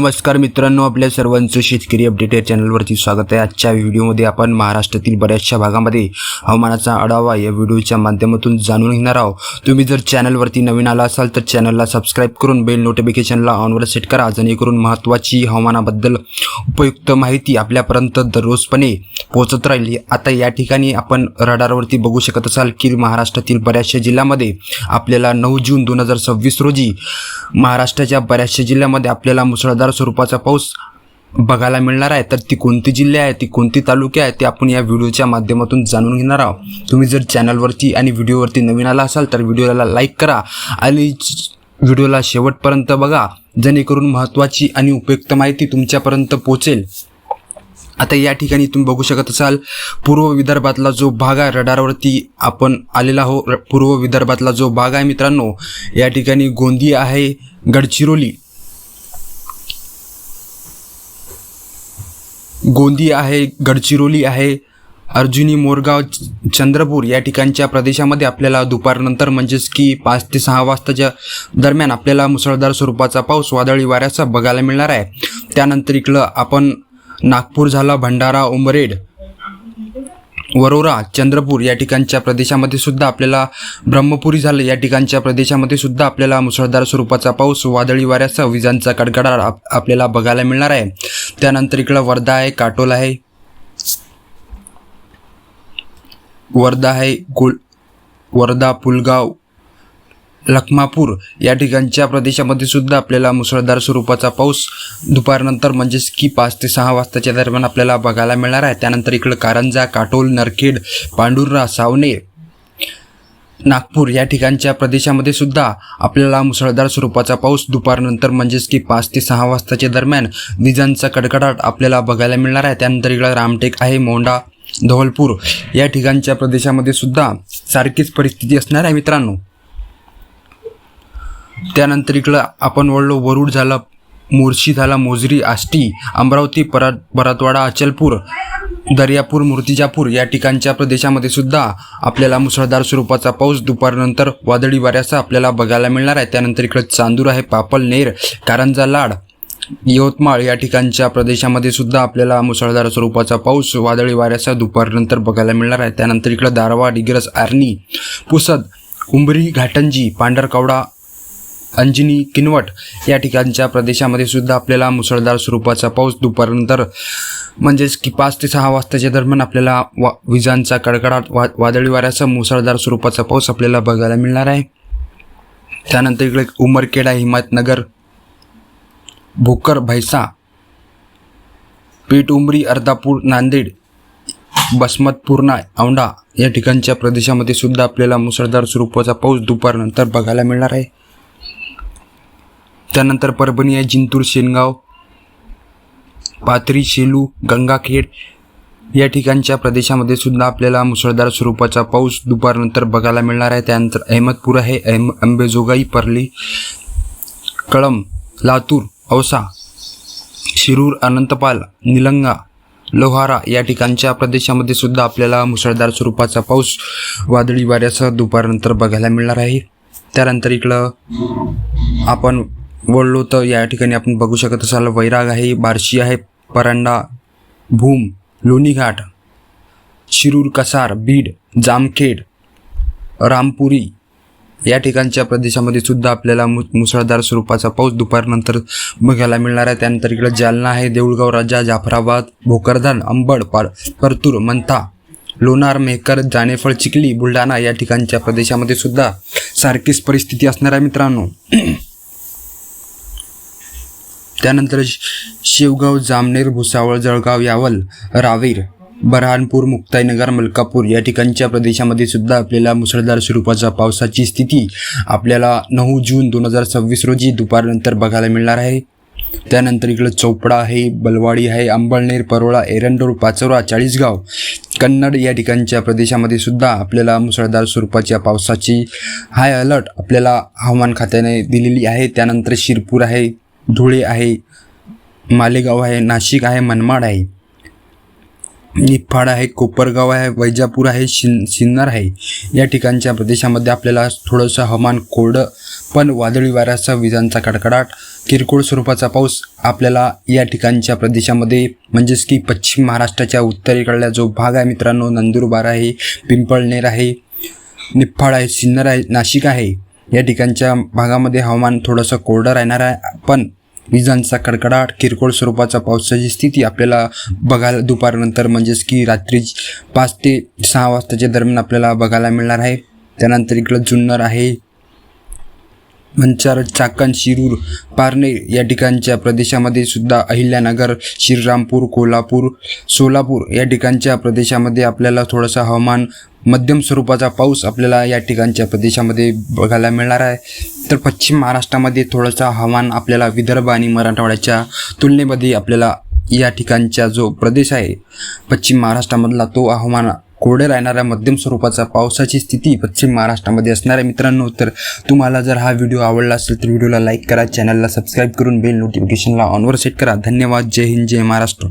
नमस्कार मित्रांनो, आपल्या सर्वांचं शेतकरी अपडेट या चॅनलवरती स्वागत आहे। आजच्या व्हिडिओमध्ये आपण महाराष्ट्रातील बऱ्याचशा भागामध्ये हवामानाचा आढावा या व्हिडिओच्या माध्यमातून जाणून घेणार आहोत। तुम्ही जर चॅनलवरती नवीन आला असाल तर चॅनलला सबस्क्राइब करून बेल नोटिफिकेशनला ऑनवर सेट करा, जेणेकरून महत्त्वाची हवामानाबद्दल उपयुक्त माहिती आपल्यापर्यंत दररोजपणे पोहोचत राहील। आता या ठिकाणी आपण रडारवरती बघू शकत असाल की महाराष्ट्रातील बऱ्याचशा जिल्ह्यामध्ये आपल्याला 9 जून 2026 रोजी महाराष्ट्राच्या बऱ्याचशा जिल्ह्यामध्ये आपल्याला मुसळधार स्वरूपाचा पाऊस बघायला मिळणार आहे। तर ती कोणती जिल्हे आहे, ती कोणती तालुके आहे, ते आपण या व्हिडिओच्या माध्यमातून जाणून घेणार आहोत। तुम्ही जर चॅनलवरती आणि व्हिडिओवरती नवीन आला असाल तर व्हिडिओला लाईक करा आणि व्हिडिओला शेवटपर्यंत बघा, जेणेकरून महत्त्वाची आणि उपयुक्त माहिती तुमच्यापर्यंत पोहोचेल। आता या ठिकाणी तुम्ही बघू शकत असाल पूर्व विदर्भातला जो भाग आहे, रडारवरती आपण आलेला आहो। पूर्व विदर्भातला जो भाग आहे मित्रांनो, या ठिकाणी गोंदिया आहे, गडचिरोली आहे, अर्जुनी, मोरगाव, चंद्रपूर या ठिकाणच्या प्रदेशामध्ये आपल्याला दुपारनंतर म्हणजेच की 5 ते 6 वाजताच्या दरम्यान आपल्याला मुसळधार स्वरूपाचा पाऊस वादळी वाऱ्याचा बघायला मिळणार आहे। त्यानंतर इकडं आपण नागपूर झाला, भंडारा, उमरेड, वरोरा, चंद्रपूर या ठिकाणच्या प्रदेशामध्ये सुद्धा आपल्याला, ब्रह्मपुरी झालं या ठिकाणच्या प्रदेशामध्ये सुद्धा आपल्याला मुसळधार स्वरूपाचा पाऊस वादळी वाऱ्याचा विजांचा कडकडाट आपल्याला बघायला मिळणार आहे। त्यानंतर इकडं वर्धा आहे, वर्धा, पुलगाव, लखमापूर या ठिकाणच्या प्रदेशामध्ये सुद्धा आपल्याला मुसळधार स्वरूपाचा पाऊस दुपारनंतर म्हणजेच की 5 ते 6 वाजताच्या दरम्यान आपल्याला बघायला मिळणार आहे। त्यानंतर इकडं कारंजा, काटोल, नरखेड, पांडुर्णा, सावनेर, नागपूर या ठिकाणच्या प्रदेशामध्ये सुद्धा आपल्याला मुसळधार स्वरूपाचा पाऊस दुपारनंतर म्हणजेच की 5 ते 6 वाजताच्या दरम्यान विजांचा कडकडाट आपल्याला बघायला मिळणार आहे। त्यानंतर इकडं रामटेक आहे, मोंढा, धवलपूर या ठिकाणच्या प्रदेशामध्ये सुद्धा सारखीच परिस्थिती असणार आहे मित्रांनो। त्यानंतर इकडं आपण वळलो, वरुड झाला, मोर्शी झाला, मोजरी, आष्टी, अमरावती, परतवाडा, अचलपूर, दर्यापूर, मूर्तिजापूर या ठिकाणच्या प्रदेशामध्ये सुद्धा आपल्याला मुसळधार स्वरूपाचा पाऊस दुपारनंतर वादळी वाऱ्याचा आपल्याला बघायला मिळणार आहे। त्यानंतर इकडं चांदूर आहे, पापल, नेर, कारंजा, लाड, यवतमाळ या ठिकाणच्या प्रदेशामध्ये सुद्धा आपल्याला मुसळधार स्वरूपाचा पाऊस वादळी वाऱ्याचा दुपारनंतर बघायला मिळणार आहे। त्यानंतर इकडं दारवा, डिग्रस, आर्णी, पुसद, उंबरी, घाटंजी, पांढरकवडा, अंजनी, किनवट या ठिकाणच्या प्रदेशामध्ये सुद्धा आपल्याला मुसळधार स्वरूपाचा पाऊस दुपारनंतर म्हणजेच की 5 ते 6 वाजताच्या दरम्यान आपल्याला विजांचा कडकडाट वादळी वाऱ्याचा मुसळधार स्वरूपाचा पाऊस आपल्याला बघायला मिळणार आहे। त्यानंतर इकडे उमरखेडा, हिमायतनगर, भोकर, भैसा, पेठ, उमरी, अर्धापूर, नांदेड, बसमत, पूर्णा, औंढा या ठिकाणच्या प्रदेशामध्ये सुद्धा आपल्याला मुसळधार स्वरूपाचा पाऊस दुपारनंतर बघायला मिळणार आहे। त्यानंतर परभणी आहे, जिंतूर, शेनगाव, पाथरी, शेलू, गंगाखेड या ठिकाणच्या प्रदेशामध्ये सुद्धा आपल्याला मुसळधार स्वरूपाचा पाऊस दुपारनंतर बघायला मिळणार आहे। त्यानंतर अहमदपूर आहे, अंबेजोगाई, परली, कळंब, लातूर, औसा, शिरूर, अनंतपाल, निलंगा, लोहारा या ठिकाणच्या प्रदेशामध्ये सुद्धा आपल्याला मुसळधार स्वरूपाचा पाऊस वादळी वाऱ्यासह दुपारनंतर बघायला मिळणार आहे। त्यानंतर इकडं आपण वळलो तर या ठिकाणी आपण बघू शकत असाल, वैराग आहे, बार्शी आहे, परांडा, भूम, लोणीघाट, शिरूर, कसार, बीड, जामखेड, रामपुरी या ठिकाणच्या प्रदेशामध्ये सुद्धा आपल्याला मुसळधार स्वरूपाचा पाऊस दुपारनंतर बघायला मिळणार आहे। त्यानंतर इकडं जालना आहे, देऊळगाव, राजा, जाफराबाद, भोकरदन, अंबड, परतूर, मंथा, लोणार, मेहकर, जानेफळ, चिखली, बुलढाणा या ठिकाणच्या प्रदेशामध्ये सुद्धा सारखीच परिस्थिती असणार आहे मित्रांनो। त्यानंतर शेवगाव, जामनेर, भुसावळ, जळगाव, यावल, रावेर, बऱ्हाणपूर, मुक्ताईनगर, मलकापूर या ठिकाणच्या प्रदेशामध्ये सुद्धा आपल्याला मुसळधार स्वरूपाचा पावसाची स्थिती आपल्याला 9 जून 2026 रोजी दुपारनंतर बघायला मिळणार आहे। त्यानंतर इकडं चोपडा आहे, बलवाडी आहे, अंबळनेर, परोळा, एरंडोल, पाचोरा, चाळीसगाव, कन्नड या ठिकाणच्या प्रदेशामध्ये सुद्धा आपल्याला मुसळधार स्वरूपाच्या पावसाची हाय अलर्ट आपल्याला हवामान खात्याने दिलेली आहे। त्यानंतर शिरपूर आहे, धुळे आहे, मालेगाव आहे, नाशिक आहे, मनमाड आहे, निफाड आहे, कोपरगाव आहे, वैजापूर आहे, सिन्नर आहे या ठिकाणच्या प्रदेशामध्ये आपल्याला थोडंसं हवामान कोरडं पण वादळी वाऱ्यासह विजांचा कडकडाट, किरकोळ स्वरूपाचा पाऊस आपल्याला या ठिकाणच्या प्रदेशामध्ये म्हणजेच की पश्चिम महाराष्ट्राच्या उत्तरेकडला जो भाग आहे मित्रांनो, नंदुरबार आहे, पिंपळनेर आहे, निफाड आहे, सिन्नर आहे, नाशिक आहे, या ठिकाणच्या भागामध्ये हवामान थोडंसं कोरडं राहणार आहे. पण विजांचा कडकडाट, किरकोळ स्वरूपाचा पावसाची स्थिती आपल्याला बघायला दुपारनंतर म्हणजेच की रात्री 5 ते 6 वाजताच्या दरम्यान आपल्याला बघायला मिळणार आहे. त्यानंतर इकडं जुन्नर आहे, मंचर, चाकण, शिरूर, पारनेर या ठिकाणच्या प्रदेशामध्ये सुद्धा अहिल्यानगर, श्रीरामपूर, कोल्हापूर, सोलापूर या ठिकाणच्या प्रदेशामध्ये आपल्याला थोडंसं हवामान मध्यम स्वरूपाचा पाऊस आपल्याला या ठिकाणच्या प्रदेशामध्ये बघायला मिळणार आहे. तर पश्चिम महाराष्ट्रामध्ये थोडंसं हवामान आपल्याला विदर्भ आणि मराठवाड्याच्या तुलनेमध्ये आपल्याला या ठिकाणचा जो प्रदेश आहे पश्चिम महाराष्ट्रामधला तो हवामान कोरडे राहणाऱ्या मध्यम स्वरूपाचा पावसाची स्थिती पश्चिम महाराष्ट्रामध्ये असणार आहे मित्रांनो. तर तुम्हाला जर हा व्हिडिओ आवडला असेल तर व्हिडिओला लाईक करा, चॅनलला सबस्क्राईब करून बेल नोटिफिकेशनला ऑनवर सेट करा. धन्यवाद. जय हिंद, जय महाराष्ट्र.